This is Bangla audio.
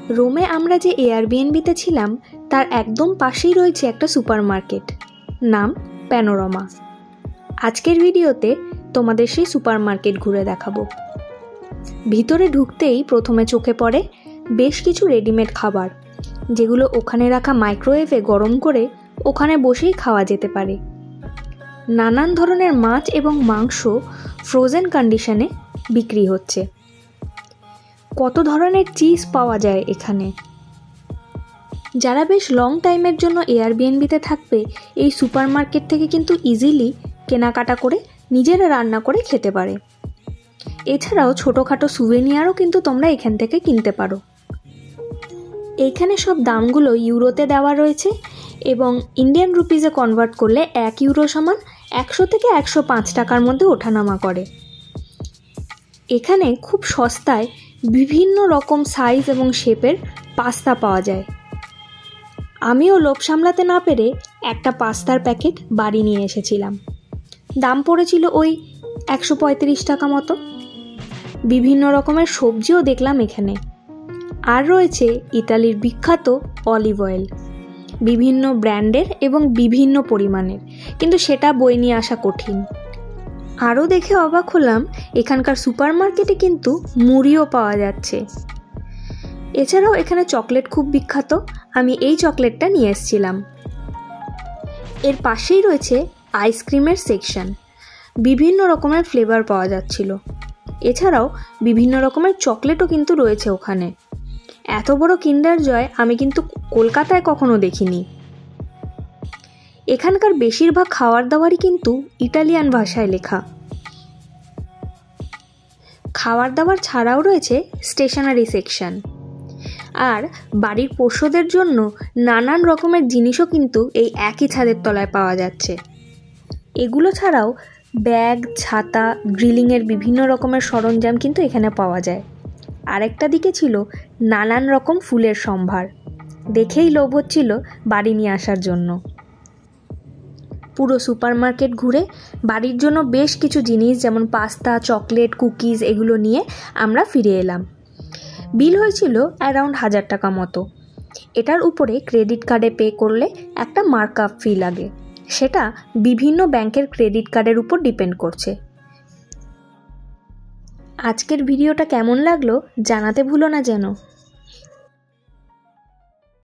রোমে আমরা যে এয়ারবিএনবিতে ছিলাম তার একদম পাশেই রয়েছে একটা সুপারমার্কেট, নাম প্যানোরামা। আজকের ভিডিওতে তোমাদের সেই সুপারমার্কেট ঘুরে দেখাবো। ভিতরে ঢুকতেই প্রথমে চোখে পড়ে বেশ কিছু রেডিমেড খাবার, যেগুলো ওখানে রাখা মাইক্রোওয়েভে গরম করে ওখানে বসেই খাওয়া যেতে পারে। নানান ধরনের মাছ এবং মাংস ফ্রোজেন কন্ডিশনে বিক্রি হচ্ছে। কত ধরনের চিজ পাওয়া যায় এখানে। যারা বেশ লং টাইমের জন্য এয়ারবিএনবিতে থাকবে, এই সুপারমার্কেট থেকে কিন্তু ইজিলি কেনাকাটা করে নিজেরা রান্না করে খেতে পারে। এছাড়াও ছোটোখাটো সুভেনিয়ারও কিন্তু তোমরা এখান থেকে কিনতে পারো। এইখানে সব দামগুলো ইউরোতে দেওয়া রয়েছে এবং ইন্ডিয়ান রুপিজে কনভার্ট করলে 1 ইউরো সমান 100 থেকে 105 টাকার মধ্যে ওঠানামা করে। এখানে খুব সস্তায় বিভিন্ন রকম সাইজ এবং শেপের পাস্তা পাওয়া যায়। আমিও লোভ সামলাতে না পেরে একটা পাস্তার প্যাকেট বাড়ি নিয়ে এসেছিলাম। দাম পড়েছিল ওই 135 টাকা মতো। বিভিন্ন রকমের সবজিও দেখলাম এখানে। আর রয়েছে ইতালির বিখ্যাত অলিভ অয়েল, বিভিন্ন ব্র্যান্ডের এবং বিভিন্ন পরিমাণের, কিন্তু সেটা বয়ে নিয়ে আসা কঠিন। আরও দেখে অবাক হলাম, এখানকার সুপারমার্কেটে কিন্তু মুড়িও পাওয়া যাচ্ছে। এছাড়াও এখানে চকলেট খুব বিখ্যাত, আমি এই চকলেটটা নিয়ে এসেছিলাম। এর পাশেই রয়েছে আইসক্রিমের সেকশন, বিভিন্ন রকমের ফ্লেভার পাওয়া যাচ্ছিল। এছাড়াও বিভিন্ন রকমের চকলেটও কিন্তু রয়েছে ওখানে। এত বড় কিন্ডার জয় আমি কিন্তু কলকাতায় কখনো দেখিনি। এখানকার বেশিরভাগ খাবার দাবারই কিন্তু ইটালিয়ান ভাষায় লেখা। খাবার দাবার ছাড়াও রয়েছে স্টেশনারি সেকশন, আর বাড়ির পোষ্যদের জন্য নানান রকমের জিনিসও কিন্তু এই একই ছাদের তলায় পাওয়া যাচ্ছে। এগুলো ছাড়াও ব্যাগ, ছাতা, ড্রিলিংয়ের বিভিন্ন রকমের সরঞ্জাম কিন্তু এখানে পাওয়া যায়। আরেকটা দিকে ছিল নানান রকম ফুলের সম্ভার, দেখেই লোভ হচ্ছিল বাড়ি নিয়ে আসার জন্য। পুরো সুপারমার্কেট ঘুরে বাড়ির জন্য বেশ কিছু জিনিস যেমন পাস্তা, চকলেট, কুকিজ এগুলো নিয়ে আমরা ফিরে এলাম। বিল হয়েছিল অ্যারাউন্ড 1000 টাকা মতো। এটার উপরে ক্রেডিট কার্ডে পে করলে একটা মার্কআপ ফি লাগে, সেটা বিভিন্ন ব্যাংকের ক্রেডিট কার্ডের উপর ডিপেন্ড করছে। আজকের ভিডিওটা কেমন লাগলো জানাতে ভুলো না যেন।